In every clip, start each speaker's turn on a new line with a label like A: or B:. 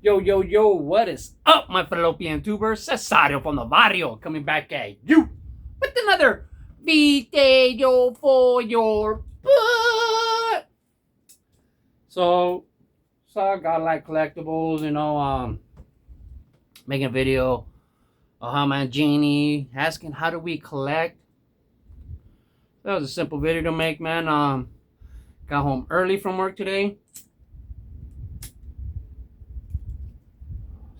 A: Yo, yo, yo, what is up, my fallopian tubers? Cesario from the barrio coming back at you with another video for your butt. So I got like collectibles, making a video of how my genie asking how do we collect. That was a simple video to make, man. Got home early from work today.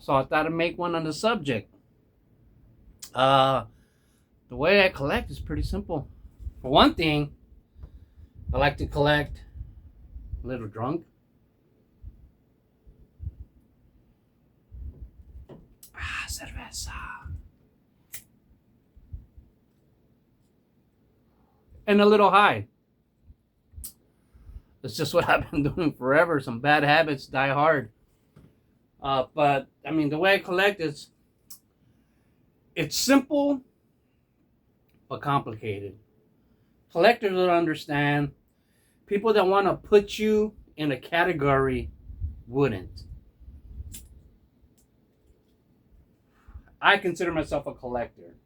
A: So I thought I'd make one on the subject. The way I collect is pretty simple. For one thing, I like to collect a little drunk. Cerveza. And a little high. That's just what I've been doing forever. Some bad habits die hard. But I mean, the way I collect is, it's simple but complicated. Collectors don't understand. People that want to put you in a category wouldn't. I consider myself a collector.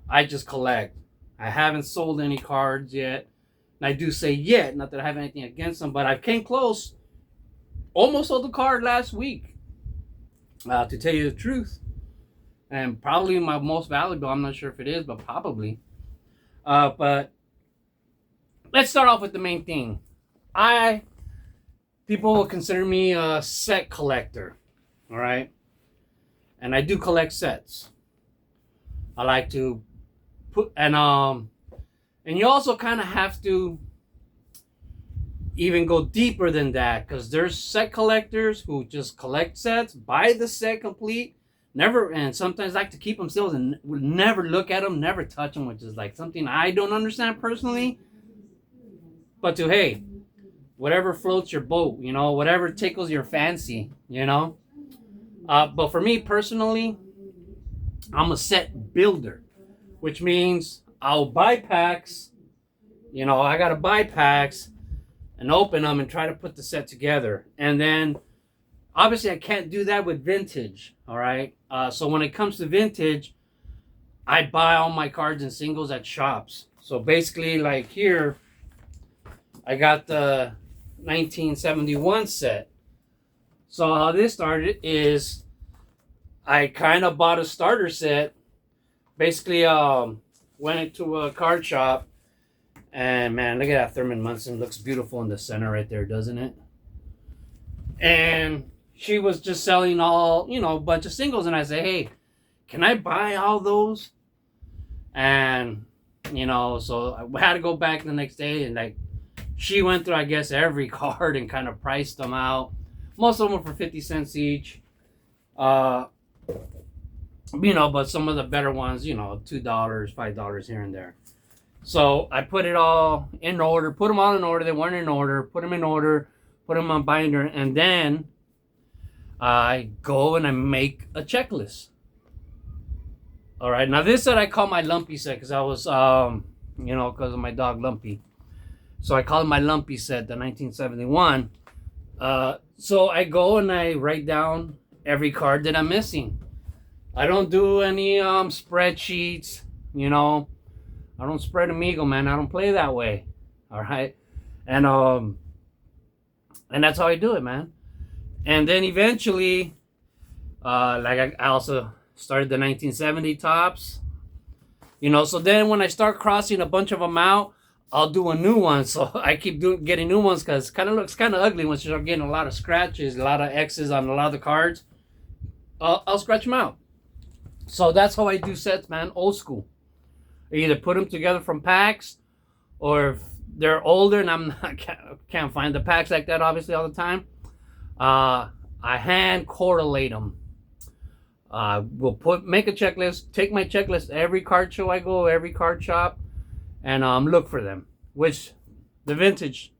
A: I just collect. I haven't sold any cards yet. And I do say yet, not that I have anything against them, but I came close. Almost sold the card last week, to tell you the truth. And probably my most valuable. I'm not sure if it is, but probably. But let's start off with the main thing. People will consider me a set collector. All right. And I do collect sets. I like to put, and you also kind of have to even go deeper than that, because there's set collectors who just collect sets, buy the set complete, and sometimes like to keep themselves and would never look at them, never touch them, which is like something I don't understand personally. But hey, whatever floats your boat, whatever tickles your fancy, But for me personally, I'm a set builder, which means I'll buy packs. I gotta buy packs and open them and try to put the set together. And then, obviously, I can't do that with vintage, all right? So when it comes to vintage, I buy all my cards and singles at shops. So basically, like here, I got the 1971 set. So how this started is I kind of bought a starter set. Basically, went into a card shop. And man, look at that Thurman Munson. Looks beautiful in the center right there, doesn't it? And she was just selling all, a bunch of singles. And I said, hey, can I buy all those? And, so I had to go back the next day. And she went through, I guess, every card and kind of priced them out. Most of them were for 50 cents each. But some of the better ones, $2, $5 here and there. So I put it all in order, put them all in order. They weren't in order, put them in order, put them on binder. And then I go and I make a checklist. All right. Now this set I call my Lumpy set because I was, because of my dog Lumpy. So I call it my Lumpy set, the 1971. So I go and I write down every card that I'm missing. I don't do any spreadsheets, I don't spread amigo, man. I don't play that way. All right. And that's how I do it, man. And then eventually, I also started the 1970 tops. So then when I start crossing a bunch of them out, I'll do a new one. So I keep getting new ones because it kind of looks kind of ugly once you start getting a lot of scratches, a lot of X's on a lot of the cards. I'll scratch them out. So that's how I do sets, man. Old school. I either put them together from packs, or if they're older and can't find the packs like that obviously all the time, I hand correlate them. We'll make a checklist, take my checklist every card show I go, every card shop, and look for them. Which the vintage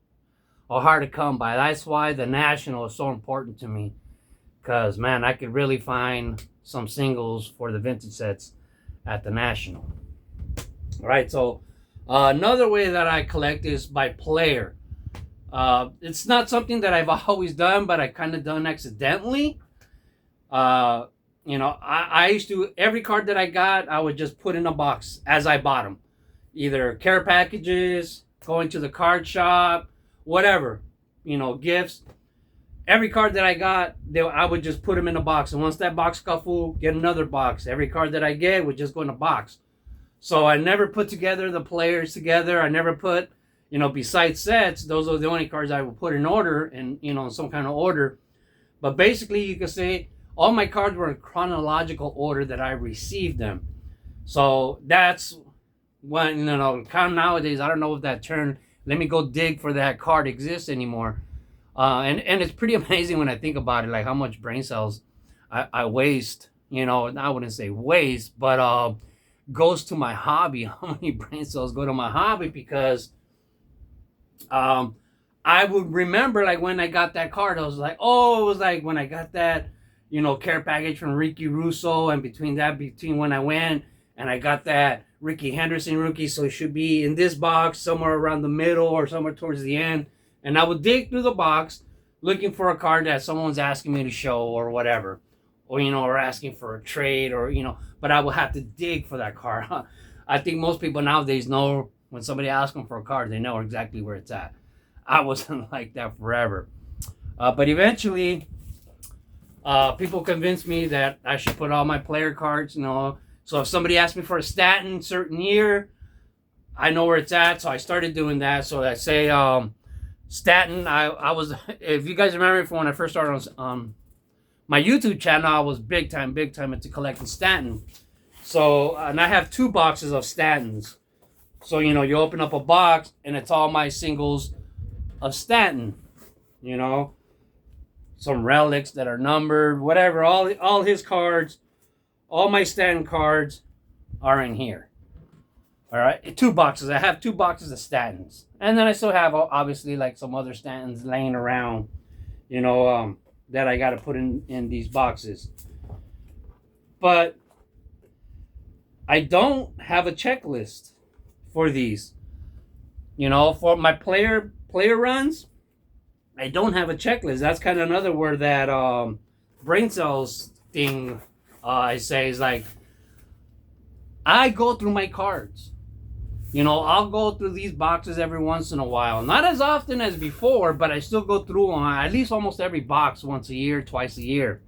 A: are hard to come by. That's why the National is so important to me, because man, I could really find some singles for the vintage sets at the National. All right, so another way that I collect is by player. It's not something that I've always done, but I kind of done accidentally. Uh, I used to, every card that I got, I would just put in a box as I bought them. Either care packages, going to the card shop, whatever, gifts. Every card that I got, I would just put them in a box. And once that box got full, get another box. Every card that I get would just go in a box. So I never put together the players together. I never put, besides sets, those are the only cards I would put in order and, in some kind of order. But basically, you could say all my cards were in chronological order that I received them. So that's when, kind of nowadays, I don't know if that term, let me go dig for that card exists anymore. And it's pretty amazing when I think about it, like how much brain cells I waste, I wouldn't say waste, but goes to my hobby. How many brain cells go to my hobby? Because I would remember, like, when I got that card, I was like, oh, it was like when I got that, care package from Ricky Russo, and between when I went and I got that Ricky Henderson rookie, so it should be in this box somewhere around the middle or somewhere towards the end. And I would dig through the box looking for a card that someone's asking me to show or whatever. Or, or asking for a trade or, but I would have to dig for that card. I think most people nowadays know when somebody asks them for a card, they know exactly where it's at. I wasn't like that forever. But eventually, people convinced me that I should put all my player cards, So if somebody asked me for a Stanton certain year, I know where it's at. So I started doing that. So I say, Stanton, I was, if you guys remember from when I first started on my YouTube channel, I was big time into collecting Stanton. So, and I have 2 boxes of Stantons. So, you open up a box and it's all my singles of Stanton, some relics that are numbered, whatever, all his cards, all my Stanton cards are in here. All right, 2 boxes. I have 2 boxes of Stantons. And then I still have, obviously, like some other Stantons laying around, that I got to put in these boxes. But I don't have a checklist for these. For my player runs, I don't have a checklist. That's kind of another word that brain cells thing I say is like, I go through my cards. I'll go through these boxes every once in a while. Not as often as before, but I still go through them at least almost every box once a year, twice a year.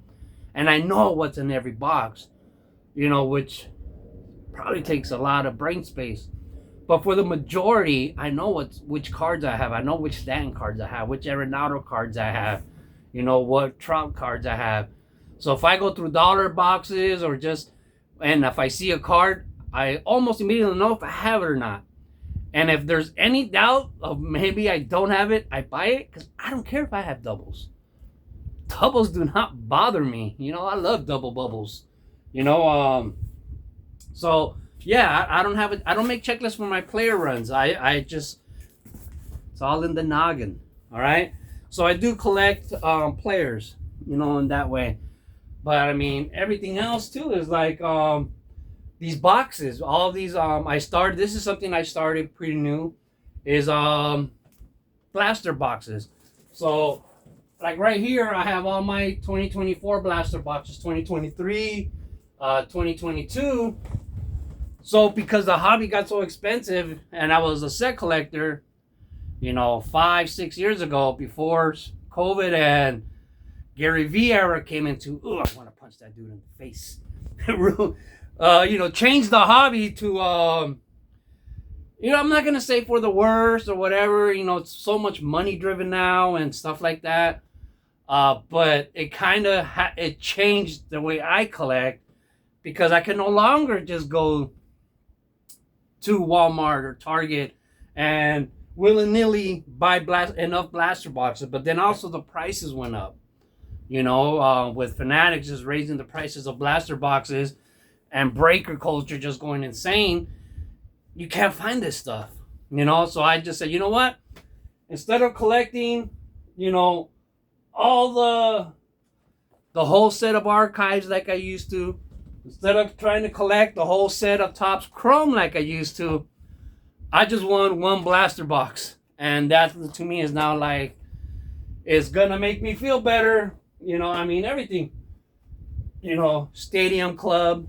A: And I know what's in every box, which probably takes a lot of brain space. But for the majority, I know which cards I have. I know which Stanton cards I have, which Arenado cards I have, what Trout cards I have. So if I go through dollar boxes and if I see a card, I almost immediately know if I have it or not. And if there's any doubt of maybe I don't have it, I buy it because I don't care if I have doubles. Doubles do not bother me. I love double bubbles. So yeah, I don't have it. I don't make checklists for my player runs. I just, it's all in the noggin. All right. So I do collect players, in that way. But I mean, everything else too is like these boxes, all these this is something I started pretty new, is blaster boxes. So like right here I have all my 2024 blaster boxes, 2023, 2022. So because the hobby got so expensive and I was a set collector, 5-6 years ago, before COVID and Gary V era came into, I want to punch that dude in the face. Changed the hobby to, I'm not going to say for the worst or whatever, it's so much money driven now and stuff like that. But it kind of, it changed the way I collect because I can no longer just go to Walmart or Target and willy-nilly buy enough blaster boxes. But then also the prices went up, with Fanatics just raising the prices of blaster boxes and breaker culture just going insane. You can't find this stuff, so I just said, you know what, instead of collecting all the whole set of archives like I used to, instead of trying to collect the whole set of Topps Chrome like I used to, I just want one blaster box And that to me is now like, it's gonna make me feel better. You know, I mean, everything. You know, Stadium Club,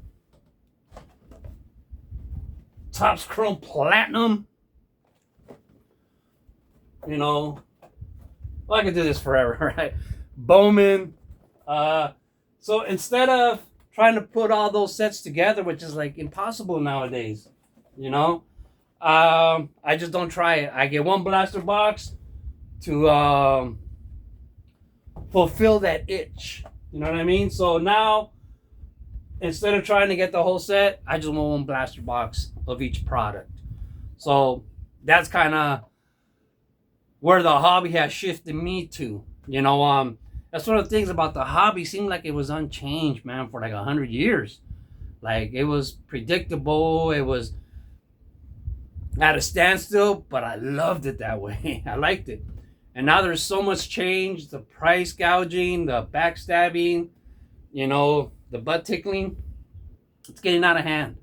A: Topps Chrome Platinum. You know, well, I could do this forever, right? Bowman. So instead of trying to put all those sets together, which is like impossible nowadays, you know, I just don't try it. I get one blaster box to fulfill that itch. You know what I mean? So now, instead of trying to get the whole set, I just want one blaster box of each product. So that's kind of where the hobby has shifted me to. You know, that's one of the things about the hobby. Seemed like it was unchanged, man, for like 100 years. Like, it was predictable. It was at a standstill, but I loved it that way. I liked it. And now there's so much change. The price gouging, the backstabbing, you know, the butt tickling. It's getting out of hand.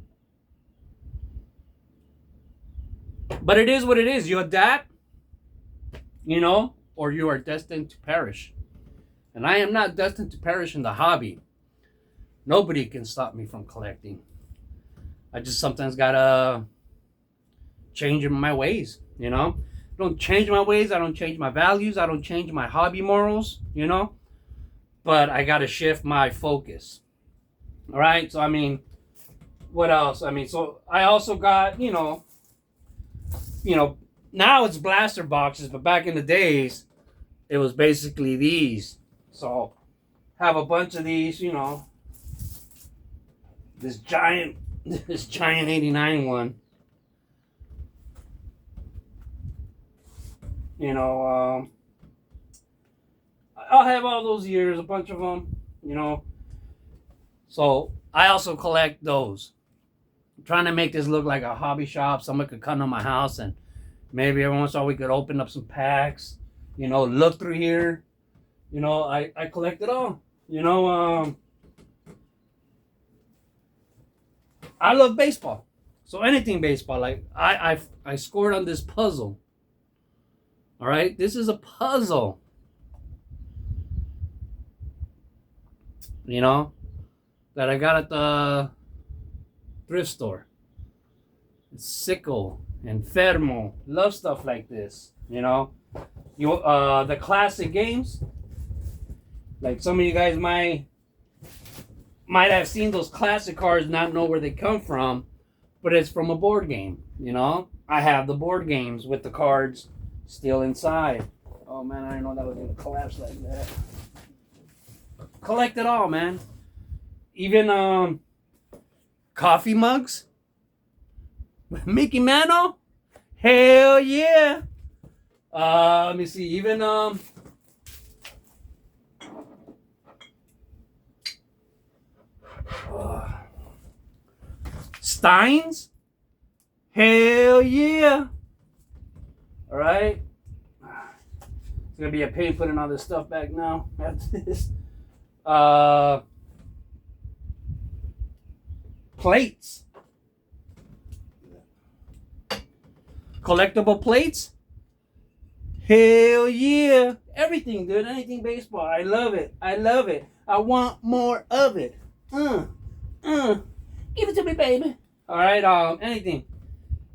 A: But it is what it is. You adapt, you know, or you are destined to perish. And I am not destined to perish in the hobby. Nobody can stop me from collecting. I just sometimes gotta change my ways, you know. I don't change my ways. I don't change my values. I don't change my hobby morals, you know. But I gotta shift my focus. All right. So I mean, what else? I mean, so I also got, you know, now it's blaster boxes, but back in the days, it was basically these. So have a bunch of these, you know. This giant 89 one. You know, I'll have all those years, a bunch of them, you know. So I also collect those. I'm trying to make this look like a hobby shop. Someone could come to my house and maybe every once in a while we could open up some packs, you know, look through here. You know, I collect it all. You know, I love baseball. So anything baseball. Like, I scored on this puzzle. All right, this is a puzzle. You know, that I got at the thrift store. It's Sickle, Enfermo. Love stuff like this. You know, the classic games. Like, some of you guys might have seen those classic cards, not know where they come from, but it's from a board game. You know, I have the board games with the cards still inside. Oh man, I didn't know that was gonna collapse like that. Collect it all, man. Even coffee mugs with Mickey Mantle. Hell yeah. Let me see. Even Steins. Hell yeah. All right. It's gonna be a pain putting all this stuff back now after this. Plates. Collectible plates. Hell yeah. Everything, dude. Anything baseball. I love it. I love it. I want more of it. Give it to me, baby. All right. Anything.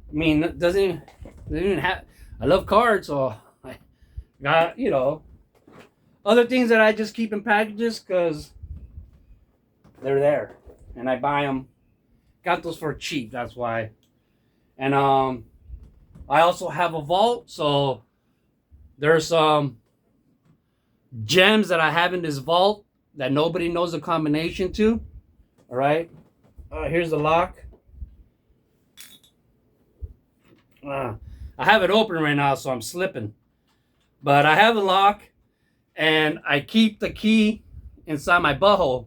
A: I mean, doesn't even have. I love cards, so I got, you know, other things that I just keep in packages because they're there, and I buy them. Got those for cheap. That's why. And I also have a vault, so there's some gems that I have in this vault that nobody knows the combination to. All right. Here's the lock. I have it open right now, so I'm slipping. But I have the lock, and I keep the key inside my butthole,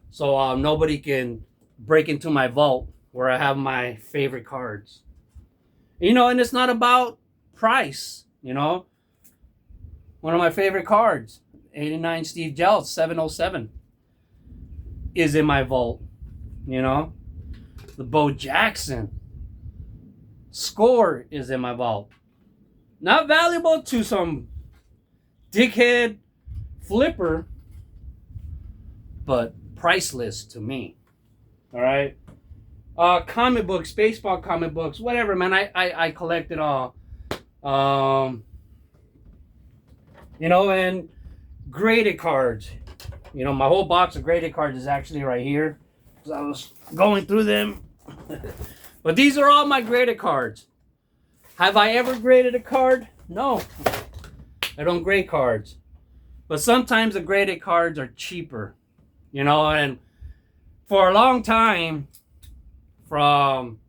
A: so nobody can break into my vault where I have my favorite cards. You know, and it's not about price, you know. One of my favorite cards, 89 Steve Jeltz, 707, is in my vault, you know. The Bo Jackson Score is in my vault. Not valuable to some dickhead flipper, but priceless to me. All right. Comic books, baseball comic books, whatever, man. I collect it all. And graded cards. My whole box of graded cards is actually right here. So I was going through them. But these are all my graded cards. Have I ever graded a card? No. I don't grade cards. But sometimes the graded cards are cheaper. And for a long time, from,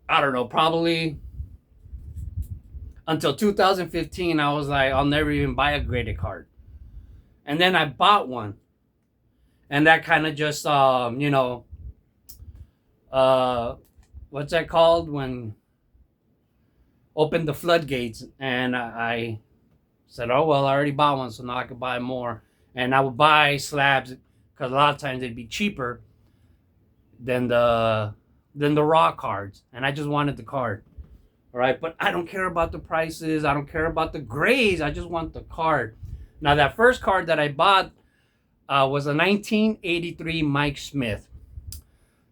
A: I don't know, probably until 2015, I was like, I'll never even buy a graded card. And then I bought one. And that kind of just, what's that called? When opened the floodgates. And I said, oh, well, I already bought one, so now I could buy more. And I would buy slabs because a lot of times they'd be cheaper than the raw cards. And I just wanted the card. All right, but I don't care about the prices. I don't care about the grades. I just want the card. Now, that first card that I bought was a 1983 Mike Smith.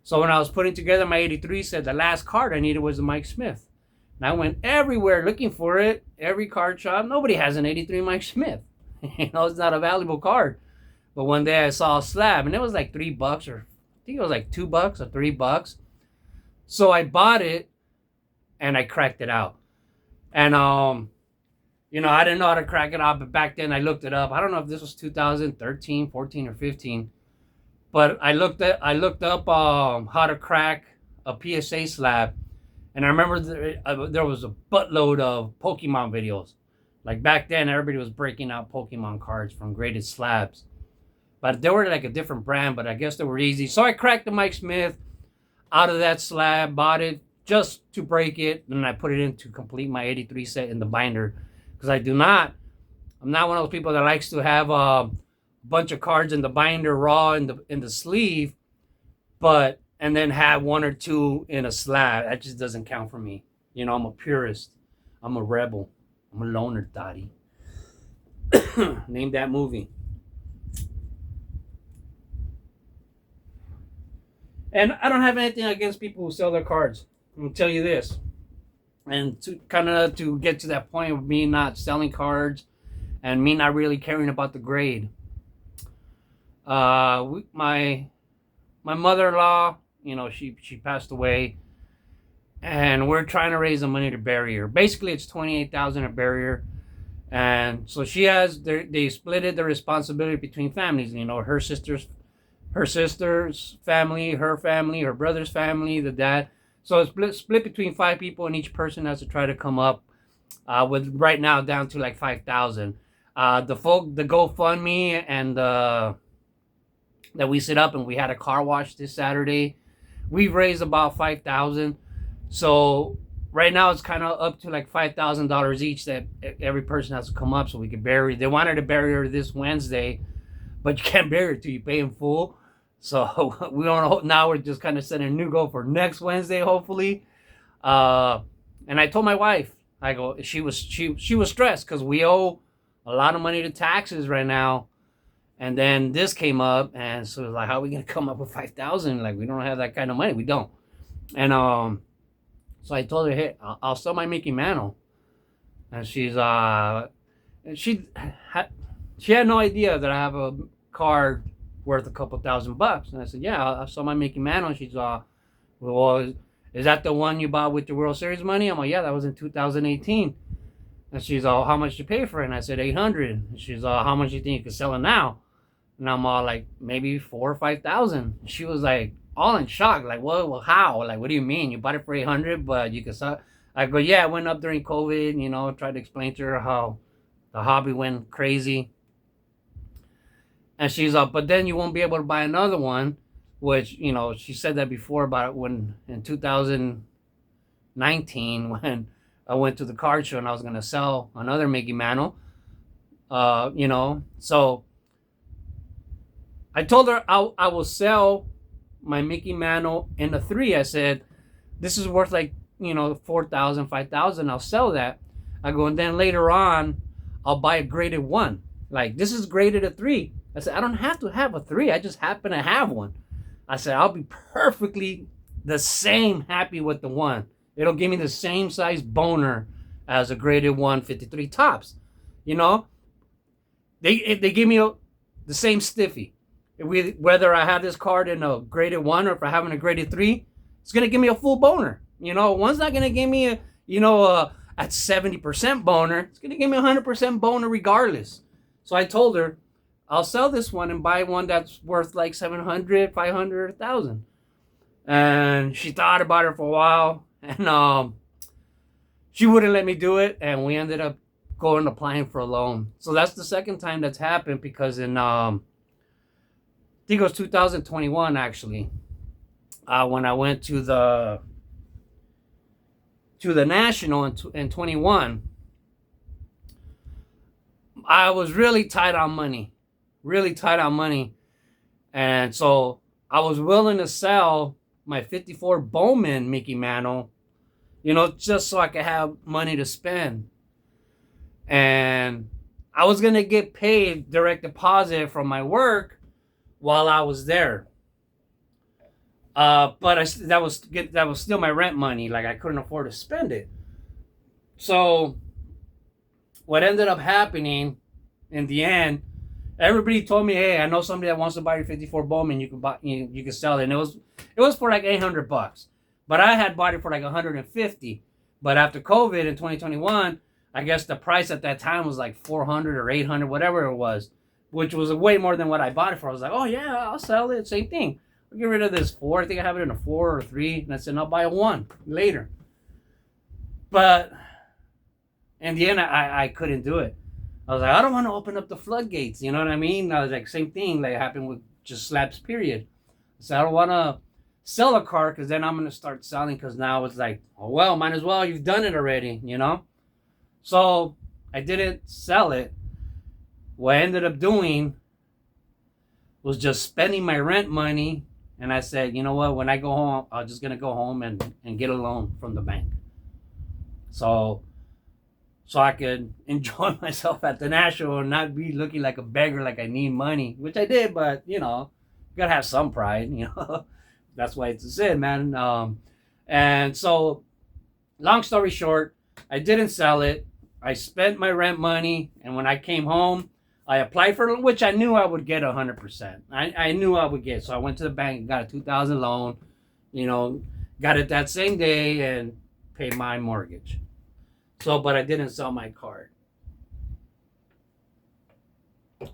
A: So when I was putting together my 83 set, the last card I needed was a Mike Smith. And I went everywhere looking for it. Every card shop. Nobody has an 83 Mike Smith. It's not a valuable card. But one day I saw a slab, and it was like $3, or I think it was like $2 or $3. So I bought it, and I cracked it out. And I didn't know how to crack it out, but back then I looked it up. I don't know if this was 2013, 14, or 15, but I looked up how to crack a PSA slab, and I remember there was a buttload of Pokemon videos. Like back then, everybody was breaking out Pokemon cards from graded slabs, but they were like a different brand. But I guess they were easy. So I cracked the Mike Smith out of that slab, bought it just to break it, and I put it in to complete my 83 set in the binder. Because I'm not one of those people that likes to have a bunch of cards in the binder raw in the sleeve, and then have one or two in a slab. That just doesn't count for me. I'm a purist. I'm a rebel. I'm a loner, Daddy. Name that movie. And I don't have anything against people who sell their cards. I'm gonna tell you this. And to get to that point of me not selling cards and me not really caring about the grade. My mother-in-law, she passed away, and we're trying to raise the money to bury her. Basically, it's $28,000 to bury her, and so they split the responsibility between families. Her sister's family, her family, her brother's family, the dad. So it's split between 5 people, and each person has to try to come up with right now down to like $5,000. The GoFundMe and that we set up, and we had a car wash this Saturday. We've raised about $5,000. So right now it's kind of up to like $5,000 each that every person has to come up so we can bury. They wanted to bury her this Wednesday, but you can't bury her till you pay in full. So we don't know. Now we're just kind of setting a new goal for next Wednesday, hopefully. And I told my wife, I go, she was stressed because we owe a lot of money to taxes right now. And then this came up, and so like, how are we gonna come up with $5,000? Like, we don't have that kind of money. We don't. And so I told her, hey, I'll sell my Mickey Mantle. And she had no idea that I have a card worth a couple $1,000. And I said, yeah, I'll sell my Mickey Mantle. And she's well, is that the one you bought with the World Series money? I'm like, yeah, that was in 2018. And she's all, how much you pay for it? And I said, $800. And she's all, how much you think you could sell it now? And I'm all like, maybe $4,000 or $5,000. She was like, all in shock, like, well, how? Like, what do you mean? You bought it for $800, but you could sell? I go, yeah, it went up during COVID. Tried to explain to her how the hobby went crazy. And she's up, but then you won't be able to buy another one, which, she said that before about when in 2019, when I went to the card show and I was going to sell another Mickey Mantle, So I told her I will sell my Mickey Mantle in a 3. I said, this is worth like, $4,000, $5,000, I'll sell that. I go, and then later on, I'll buy a graded 1. Like, this is graded a 3. I said, I don't have to have a 3. I just happen to have one. I said, I'll be perfectly the same happy with the 1. It'll give me the same size boner as a graded 153 tops. You know, they give me the same stiffy. Whether I have this card in a graded 1 or if I have in a graded 3, it's going to give me a full boner. You know, one's not going to give me at 70% boner. It's going to give me 100% boner regardless. So I told her, I'll sell this one and buy one that's worth like 700, 500, 1,000. And she thought about it for a while, and she wouldn't let me do it, and we ended up applying for a loan. So that's the second time that's happened, because in I think it was 2021 actually, when I went to the national in 21, I was really tight on money. And so I was willing to sell my 54 Bowman Mickey Mantle, just so I could have money to spend. And I was going to get paid direct deposit from my work while I was there. But that was still my rent money. Like, I couldn't afford to spend it. So what ended up happening in the end, everybody told me, hey, I know somebody that wants to buy your 54 Bowman. You can sell it. And it was for like $800. But I had bought it for like $150. But after COVID in 2021, I guess the price at that time was like $400 or $800, whatever it was, which was way more than what I bought it for. I was like, oh yeah, I'll sell it. Same thing. I'll get rid of this 4. I think I have it in a 4 or 3. And I said, I'll buy a 1 later. But in the end, I couldn't do it. I was like, I don't want to open up the floodgates. You know what I mean? I was like, same thing like happened with just slaps, period. So I don't want to sell a car, because then I'm going to start selling, because now it's like, oh, well, might as well. You've done it already, So I didn't sell it. What I ended up doing was just spending my rent money. And I said, you know what? When I go home, I'm just going to go home and get a loan from the bank. So I could enjoy myself at the National and not be looking like a beggar, like I need money, which I did. But, you got to have some pride, That's why it's a sin, man. And so, long story short, I didn't sell it. I spent my rent money, and when I came home, I applied for it, which I knew I would get 100%. I knew I would get. So I went to the bank and got a $2,000 loan, got it that same day and paid my mortgage. So, but I didn't sell my card.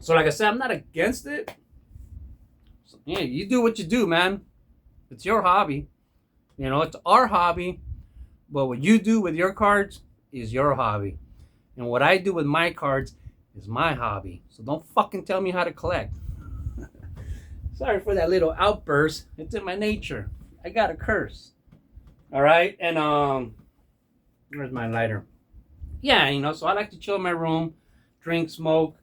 A: So like I said, I'm not against it. So, yeah, you do what you do, man. It's your hobby. It's our hobby. But what you do with your cards is your hobby. And what I do with my cards is my hobby. So don't fucking tell me how to collect. Sorry for that little outburst. It's in my nature. I got a curse. All right? And where's my lighter? Yeah, so I like to chill in my room, drink, smoke,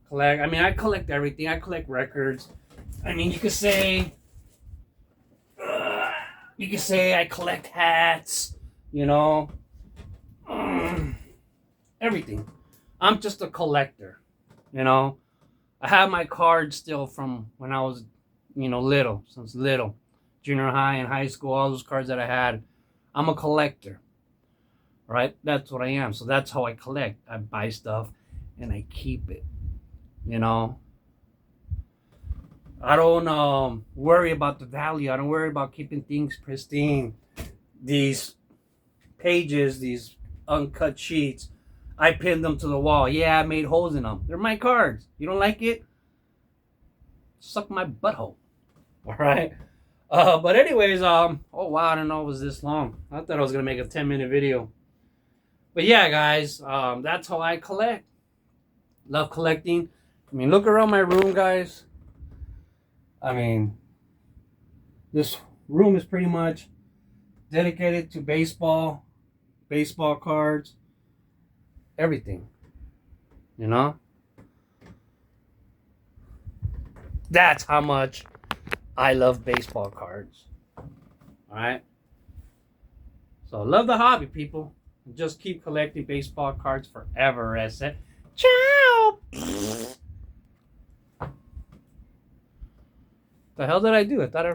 A: collect. I mean, I collect everything. I collect records. I mean, you could say I collect hats, everything. I'm just a collector, I have my cards still from when I was, little, since little. Junior high and high school, all those cards that I had. I'm a collector, right? That's what I am. So that's how I collect. I buy stuff and I keep it, I don't worry about the value. I don't worry about keeping things pristine. These pages, these uncut sheets, I pinned them to the wall. Yeah, I made holes in them. They're my cards. You don't like it? Suck my butthole. All right. But anyways, oh wow, I didn't know it was this long. I thought I was gonna make a 10-minute video. But yeah, guys, that's how I collect. Love collecting. I mean, look around my room, guys. I mean, this room is pretty much dedicated to baseball cards, everything, That's how much I love baseball cards. All right. So love the hobby, people. Just keep collecting baseball cards forever. I said, ciao. The hell did I do? I thought I